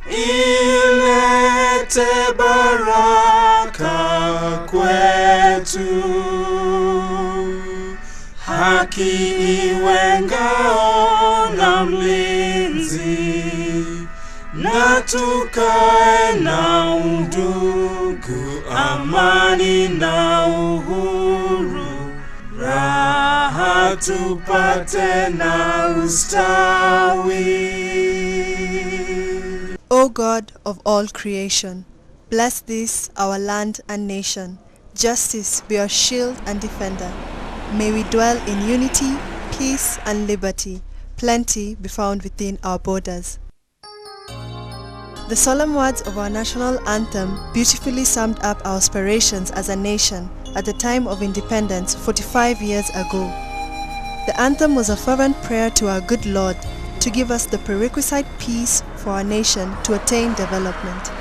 ilete baraka kwetu. Haki iwe ngao na mlinzi, na tukae na undugu, amani na uhuru, raha tupate na ustawi. O God of all creation, bless this our land and nation. Justice be our shield and defender. May we dwell in unity, peace and liberty. Plenty be found within our borders. The solemn words of our national anthem beautifully summed up our aspirations as a nation at the time of independence 45 years ago. The anthem was a fervent prayer to our good Lord to give us the prerequisite peace for our nation to attain development.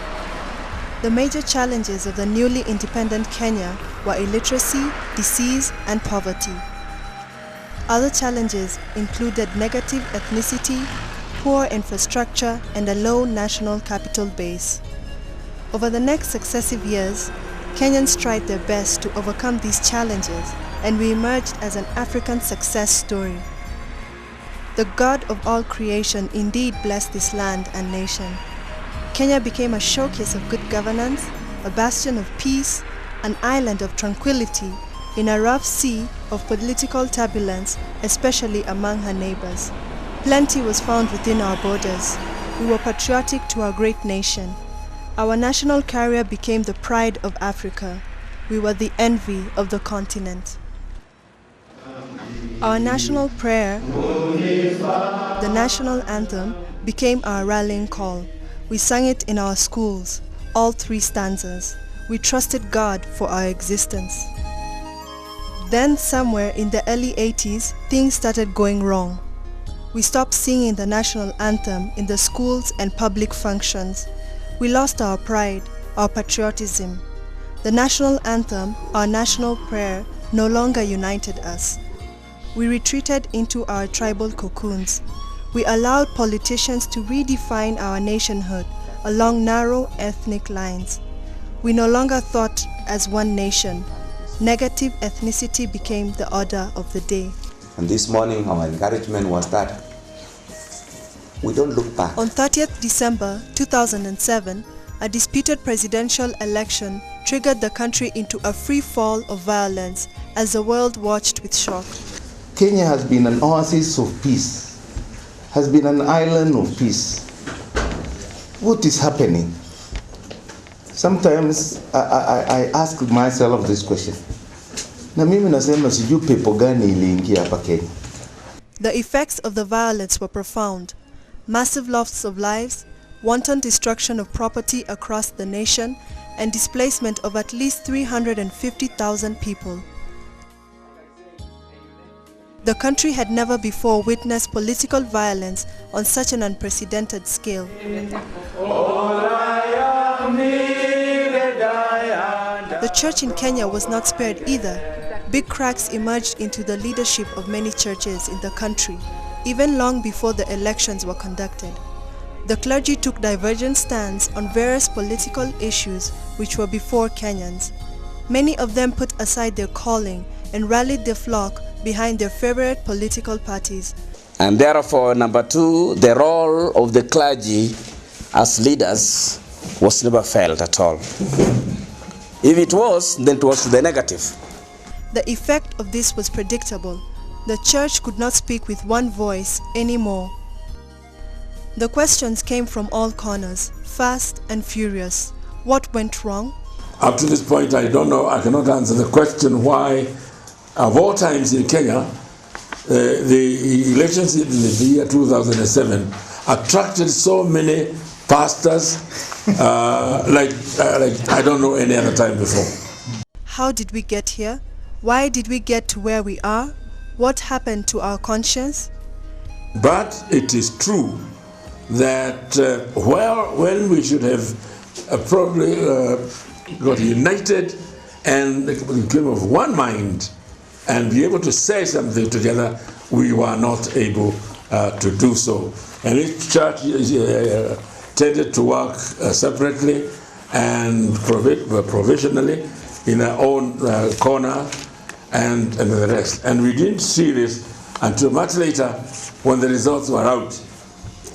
The major challenges of the newly independent Kenya were illiteracy, disease, and poverty. Other challenges included negative ethnicity, poor infrastructure, and a low national capital base. Over the next successive years, Kenyans tried their best to overcome these challenges, and we emerged as an African success story. The God of all creation indeed blessed this land and nation. Kenya became a showcase of good governance, a bastion of peace, an island of tranquility in a rough sea of political turbulence, especially among her neighbors. Plenty was found within our borders. We were patriotic to our great nation. Our national carrier became the pride of Africa. We were the envy of the continent. Our national prayer, the national anthem, became our rallying call. We sang it in our schools, all 3 stanzas. We trusted God for our existence. Then somewhere in the early 80s, things started going wrong. We stopped singing the national anthem in the schools and public functions. We lost our pride, our patriotism. The national anthem, our national prayer, no longer united us. We retreated into our tribal cocoons. We allowed politicians to redefine our nationhood along narrow ethnic lines. We no longer thought as one nation. Negative ethnicity became the order of the day. And this morning our encouragement was that we don't look back. On 30th December 2007, a disputed presidential election triggered the country into a free fall of violence as the world watched with shock. Kenya has been an oasis of peace, has been an island of peace. What is happening? Sometimes I ask myself this question. Na mimi nasema sijui pepo gani iliingia hapa Kenya. The effects of the violence were profound. Massive loss of lives, wanton destruction of property across the nation, and displacement of at least 350,000 people. The country had never before witnessed political violence on such an unprecedented scale. The church in Kenya was not spared either. Big cracks emerged into the leadership of many churches in the country, even long before the elections were conducted. The clergy took divergent stands on various political issues which were before Kenyans. Many of them put aside their calling and rallied their flock behind their favorite political parties. And therefore, number 2, the role of the clergy as leaders was never felt at all. If it was, then it was to the negative. The effect of this was predictable. The church could not speak with one voice anymore. The questions came from all corners, fast and furious. What went wrong? Up to this point, I don't know, I cannot answer the question why, of all times in Kenya, the elections in the year 2007 attracted so many pastors like I don't know any other time before. How did we get here? Why did we get to where we are? What happened to our conscience? But it is true that when we should have probably got united and became of one mind and be able to say something together, we were not able to do so. And each church tended to work separately and provisionally in our own corner and the rest. And we didn't see this until much later when the results were out.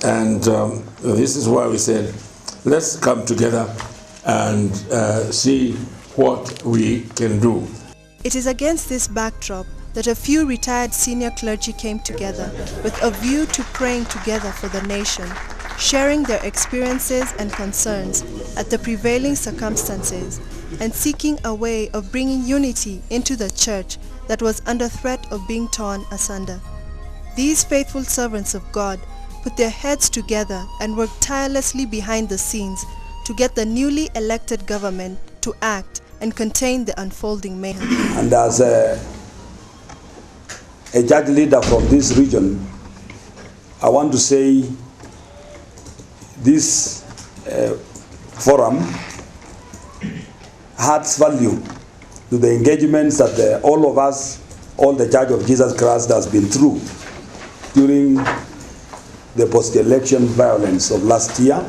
And this is why we said, let's come together and see what we can do. It is against this backdrop that a few retired senior clergy came together with a view to praying together for the nation, sharing their experiences and concerns at the prevailing circumstances, and seeking a way of bringing unity into the church that was under threat of being torn asunder. These faithful servants of God put their heads together and worked tirelessly behind the scenes to get the newly elected government to act and contain the unfolding mayhem. And as a judge leader from this region, I want to say this forum adds value to the engagements that all of us, all the Church of Jesus Christ has been through during the post-election violence of last year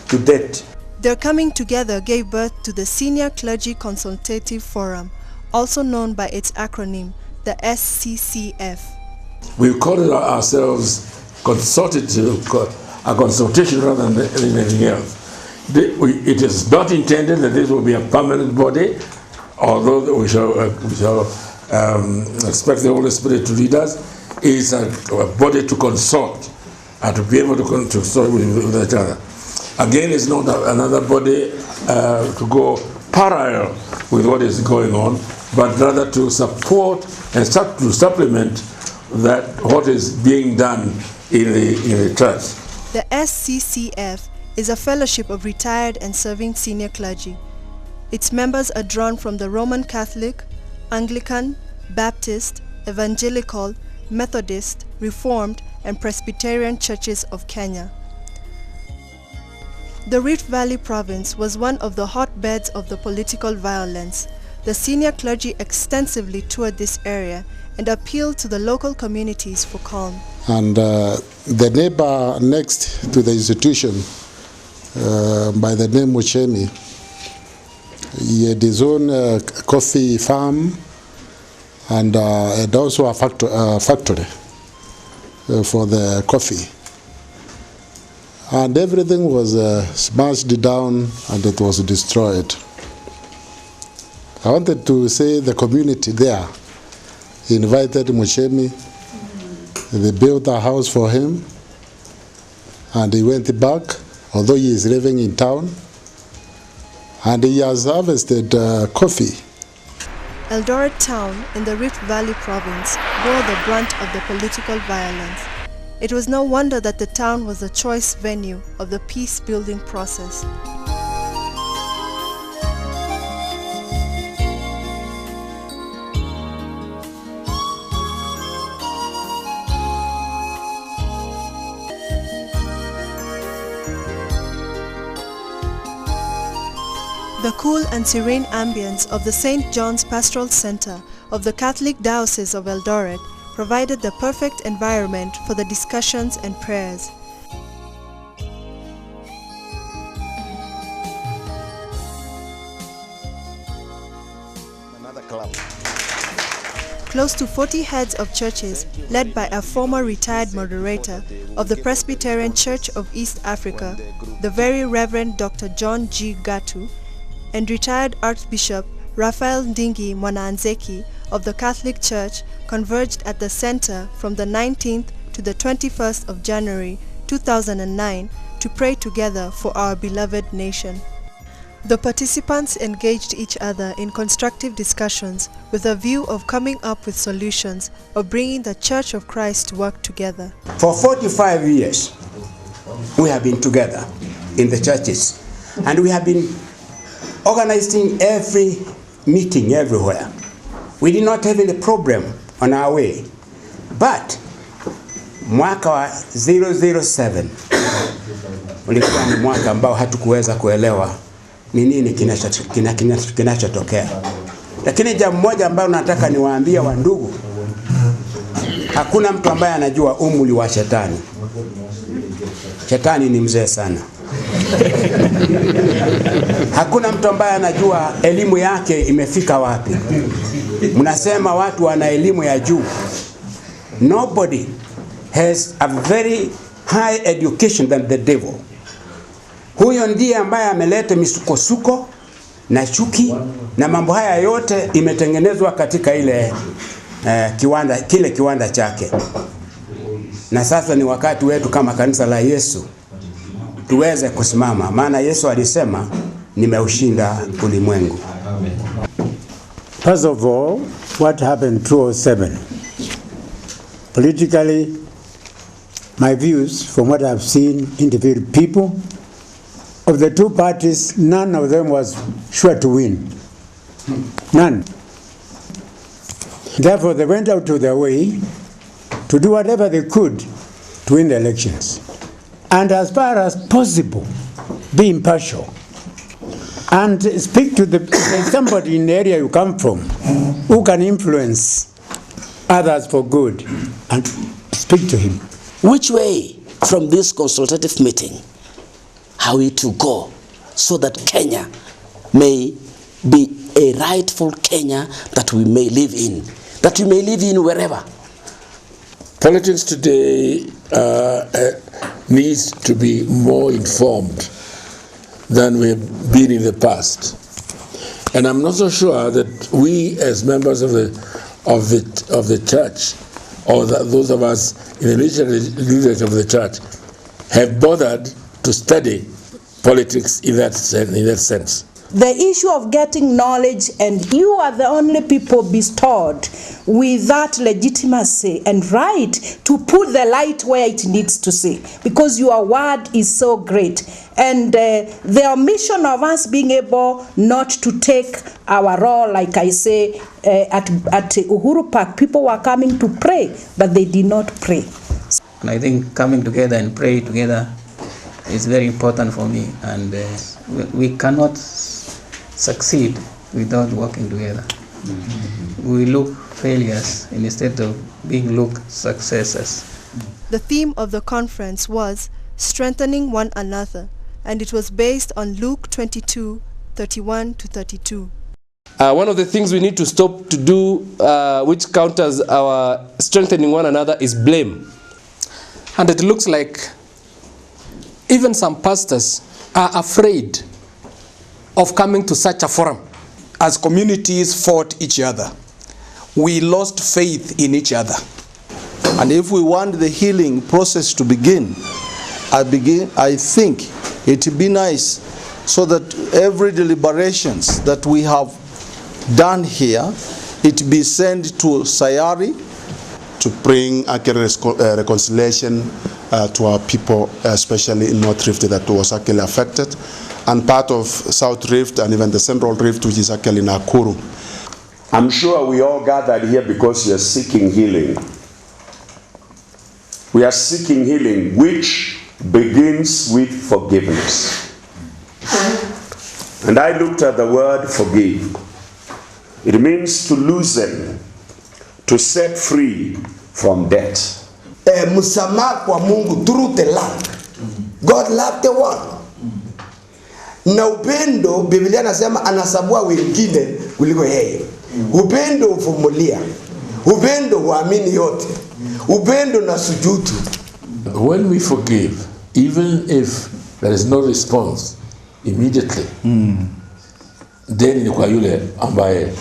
to date. Their coming together gave birth to the Senior Clergy Consultative Forum, also known by its acronym, the SCCF. We call it ourselves consultative, a consultation rather than anything else. It is not intended that this will be a permanent body, although we shall expect the Holy Spirit to lead us. It is a body to consult and to be able to consult with each other. Again, it's not another body to go parallel with what is going on, but rather to support and to supplement that what is being done in the church. The SCCF is a fellowship of retired and serving senior clergy. Its members are drawn from the Roman Catholic, Anglican, Baptist, Evangelical, Methodist, Reformed, and Presbyterian churches of Kenya. The Rift Valley province was one of the hotbeds of the political violence. The senior clergy extensively toured this area and appealed to the local communities for calm. And the neighbor next to the institution, by the name Muchemi, he had his own coffee farm and also a factory for the coffee. And everything was smashed down and it was destroyed. I wanted to say the community there invited Muchemi. They built a house for him and he went back, although he is living in town, and he has harvested coffee. Eldoret town in the Rift Valley province bore the brunt of the political violence. It was no wonder that the town was the choice venue of the peace-building process. The cool and serene ambience of the St. John's Pastoral Center of the Catholic Diocese of Eldoret provided the perfect environment for the discussions and prayers. Another club. Close to 40 heads of churches, led by a former retired moderator of the Presbyterian Church of East Africa, the Very Reverend Dr. John G. Gatu, and retired Archbishop Raphael Ndingi Mwanaanzeki of the Catholic Church, converged at the center from the 19th to the 21st of January 2009 to pray together for our beloved nation. The participants engaged each other in constructive discussions with a view of coming up with solutions of bringing the Church of Christ to work together. For 45 years, we have been together in the churches, and we have been organizing every meeting everywhere. We did not have any problem on our way. But mwaka wa 007 ulikuwa ni mwaka ambao hatukuweza kuelewa ni nini kinachotokea. Lakini jambo moja ambalo nataka niwaambie wandugu, Hakuna mtu ambaye anajua umri wa shetani. Shetani ni mzee sana. Hakuna mtu ambaye anajua elimu yake imefika wapi. Mnasema watu wana elimu ya juu. Nobody has a very high education than the devil. Huyo ndiye ambaye ameleta misukosuko na chuki, na mambo haya yote imetengenezwa katika ile kiwanda chake. Na sasa ni wakati wetu kama kanisa la Yesu tuweze kusimama, maana Yesu alisema nimeushinda ulimwengu. First of all, what happened 2007? Politically, my views from what I've seen interviewed people, of the two parties, none of them was sure to win. None. Therefore, they went out to their way to do whatever they could to win the elections. And as far as possible, be impartial. And speak to somebody in the area you come from who can influence others for good, and speak to him. Which way from this consultative meeting are we to go so that Kenya may be a rightful Kenya that we may live in, wherever? Politics today needs to be more informed than we've been in the past. And I'm not so sure that we as members of the church, or those of us in the leadership of the church, have bothered to study politics in that sense. The issue of getting knowledge, and you are the only people bestowed with that legitimacy and right to put the light where it needs to see, because your word is so great. And the omission of us being able not to take our role, like I say, at Uhuru Park, people were coming to pray, but they did not pray. And I think coming together and pray together is very important for me, and we cannot succeed without working together. We look failures instead of being look successes. The theme of the conference was strengthening one another, and it was based on Luke 22:31-32. One of the things we need to stop to do, which counters our strengthening one another, is blame. And it looks like even some pastors are afraid of coming to such a forum. As communities fought each other, we lost faith in each other. And if we want the healing process to begin, I think it would be nice so that every deliberations that we have done here, it be sent to Sayari to bring accurate reconciliation to our people, especially in North Rift that was actually affected, and part of South Rift and even the Central Rift, which is actually Nakuru. I'm sure we all gathered here because we are seeking healing. We are seeking healing, which begins with forgiveness. And I looked at the word forgive. It means to loosen, to set free from debt. Msamaha kwa Mungu through the love. God loved the world. Na upendo, Biblia nasema anasabua wengine kuliko yeye. Upendo uvumilia. Upendo huamini yote. Upendo na sujudu. When we forgive, even if there is no response immediately, then ni kwa yule ambaye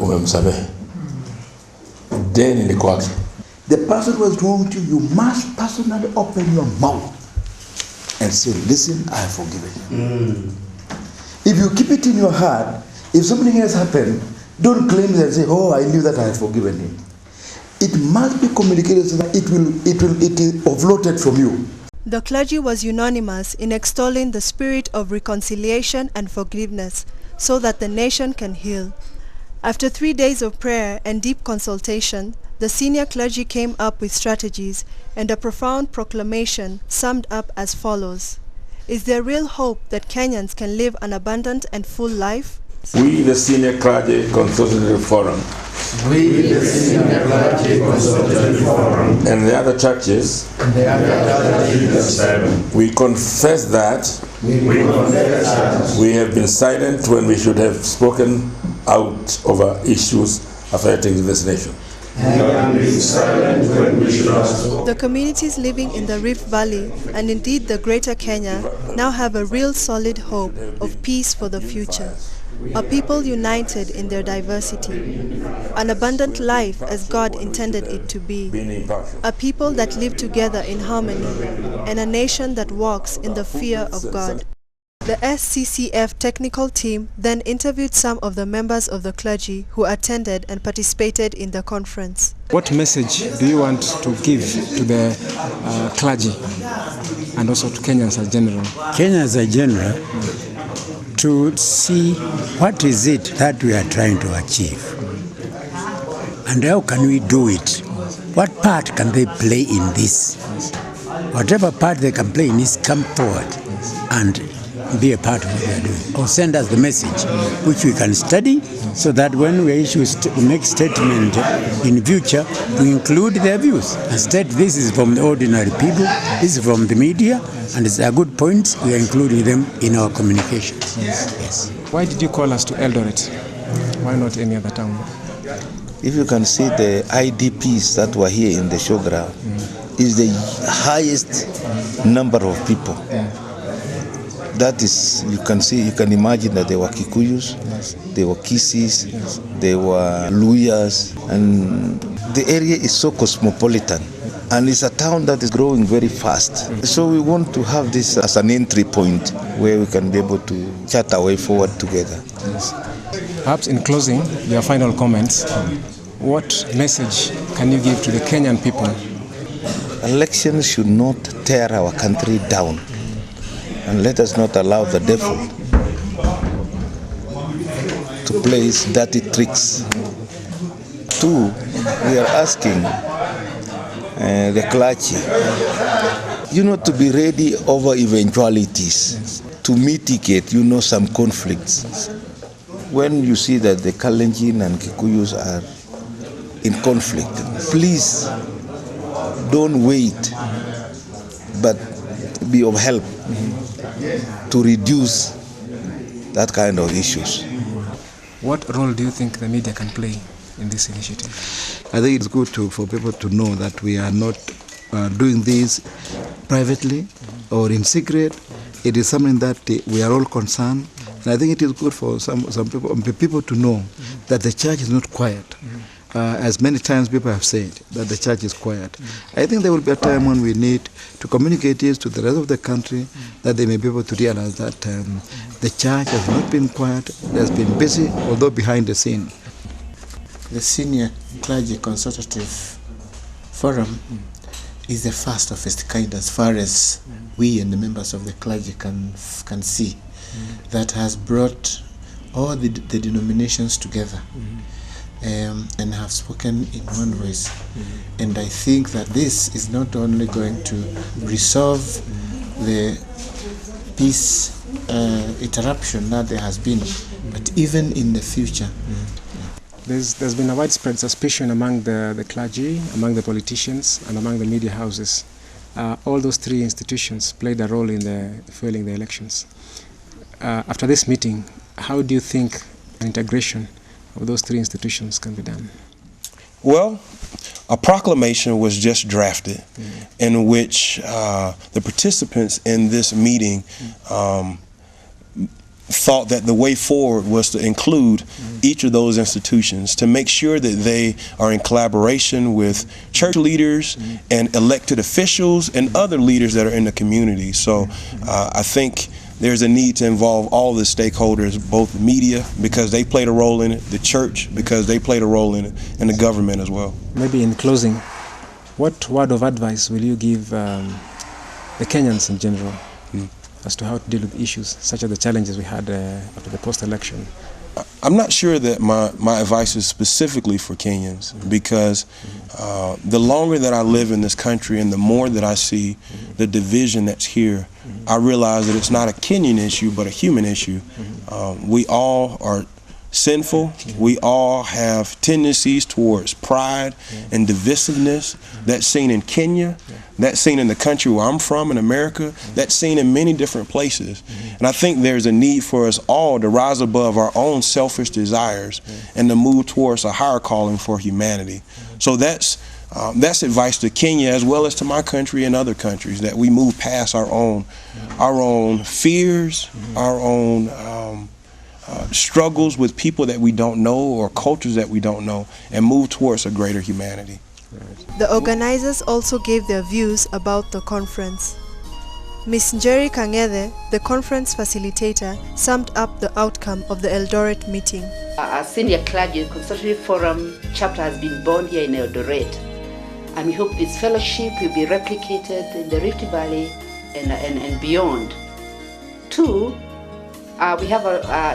umemsamehe. Then ni kwake. The person who was wrong to you, you must personally open your mouth and say, listen, I have forgiven you. If you keep it in your heart, if something has happened, don't claim and say, oh, I knew that I had forgiven him. It must be communicated so that it will offloaded from you. The clergy was unanimous in extolling the spirit of reconciliation and forgiveness so that the nation can heal. After 3 days of prayer and deep consultation, the senior clergy came up with strategies and a profound proclamation summed up as follows. Is there real hope that Kenyans can live an abundant and full life? We, the Senior Clergy Consultative Forum, We, the Senior Clergy Consultative Forum, and the other churches, we confess that we have been silent when we should have spoken out over issues affecting this nation. The communities living in the Rift Valley and indeed the Greater Kenya now have a real solid hope of peace for the future. A people united in their diversity, an abundant life as God intended it to be, a people that live together in harmony, and a nation that walks in the fear of God. The SCCF technical team then interviewed some of the members of the clergy who attended and participated in the conference. What message do you want to give to the clergy and also to Kenyans as general? Kenyans as general, to see what is it that we are trying to achieve and how can we do it. What part can they play in this? Whatever part they can play in this, come forward and be a part of what they are doing, or send us the message which we can study, so that when we issue make statement in future, we include their views and state this is from the ordinary people, this is from the media, and it's a good point. We are including them in our communications. Yes. Why did you call us to Eldoret? Why not any other town? If you can see the IDPs that were here in the showground, is the highest number of people. That is, you can see, you can imagine that there were Kikuyus, there were Kisis, there were Luyas, and the area is so cosmopolitan. And it's a town that is growing very fast. So we want to have this as an entry point where we can be able to chart our way forward together. Perhaps in closing, your final comments, what message can you give to the Kenyan people? Elections should not tear our country down. And let us not allow the devil to play his dirty tricks. 2, we are asking the clergy, to be ready over eventualities, to mitigate, some conflicts. When you see that the Kalenjin and Kikuyus are in conflict, please don't wait, but be of help to reduce that kind of issues. What role do you think the media can play in this initiative? I think it's good for people to know that we are not doing this privately or in secret. It is something that we are all concerned. And I think it is good for some people to know that the church is not quiet. As many times people have said that the church is quiet. I think there will be a time when we need to communicate this to the rest of the country, that they may be able to realize that the church has not been quiet, it has been busy, although behind the scene. The Senior Clergy Consultative Forum is the first of its kind as far as we and the members of the clergy can see, that has brought all the denominations together. And have spoken in one voice. And I think that this is not only going to resolve the peace interruption that there has been, but even in the future. There's been a widespread suspicion among the clergy, among the politicians, and among the media houses. All those 3 institutions played a role in fueling the elections. After this meeting, how do you think an integration of those 3 institutions can be done? Well, a proclamation was just drafted in which the participants in this meeting thought that the way forward was to include each of those institutions, to make sure that they are in collaboration with church leaders and elected officials and other leaders that are in the community. So I think there's a need to involve all the stakeholders, both the media, because they played a role in it, the church, because they played a role in it, and the government as well. Maybe in closing, what word of advice will you give the Kenyans in general as to how to deal with issues such as the challenges we had after the post-election I'm not sure that my advice is specifically for Kenyans, because the longer that I live in this country and the more that I see the division that's here, I realize that it's not a Kenyan issue but a human issue. We all are sinful. We all have tendencies towards pride and divisiveness. That's seen in Kenya, that's seen in the country where I'm from in America, that's seen in many different places. And I think there's a need for us all to rise above our own selfish desires and to move towards a higher calling for humanity. So that's advice to Kenya as well as to my country and other countries, that we move past our own fears, our own struggles with people that we don't know or cultures that we don't know, and move towards a greater humanity. The organizers also gave their views about the conference. Ms. Njeri Kang'ethe, the conference facilitator, summed up the outcome of the Eldoret meeting. Our Senior Clergy Consultative Forum chapter has been born here in Eldoret, and we hope this fellowship will be replicated in the Rift Valley and beyond. Two, we have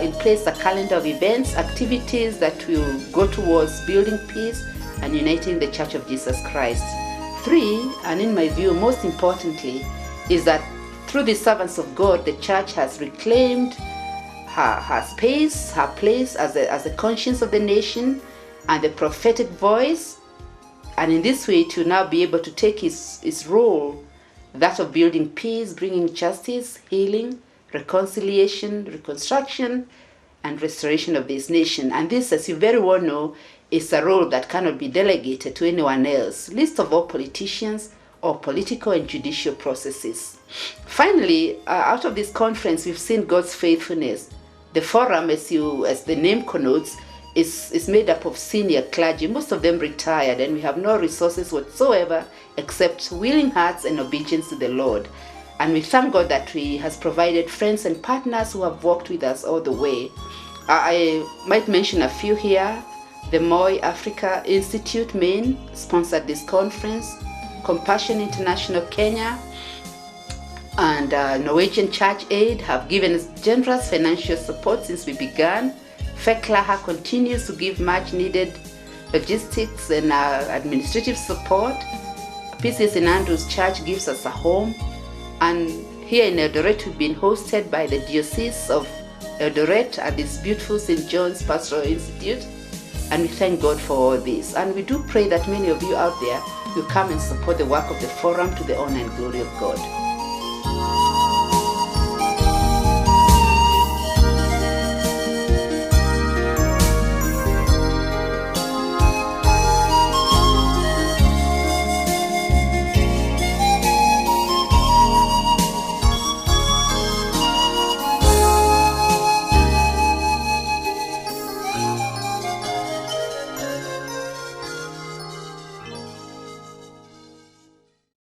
in place a calendar of events, activities that will go towards building peace and uniting the Church of Jesus Christ. Three, and in my view most importantly, is that through the servants of God, the Church has reclaimed her space, her place as the conscience of the nation and the prophetic voice, and in this way to now be able to take its role, that of building peace, bringing justice, healing, reconciliation, reconstruction, and restoration of this nation. And this, as you very well know, is a role that cannot be delegated to anyone else, least of all politicians or political and judicial processes. Finally, out of this conference, we've seen God's faithfulness. The forum, as the name connotes, is made up of senior clergy, most of them retired, and we have no resources whatsoever except willing hearts and obedience to the Lord. And we thank God that He has provided friends and partners who have walked with us all the way. I might mention a few here. The Moi Africa Institute, Maine, sponsored this conference. Compassion International Kenya and Norwegian Church Aid have given us generous financial support since we began. FECLAHA continues to give much needed logistics and administrative support. PCS in Andrews Church gives us a home. And here in Eldoret, we've been hosted by the Diocese of Eldoret at this beautiful St. John's Pastoral Institute. And we thank God for all this. And we do pray that many of you out there will come and support the work of the forum to the honor and glory of God.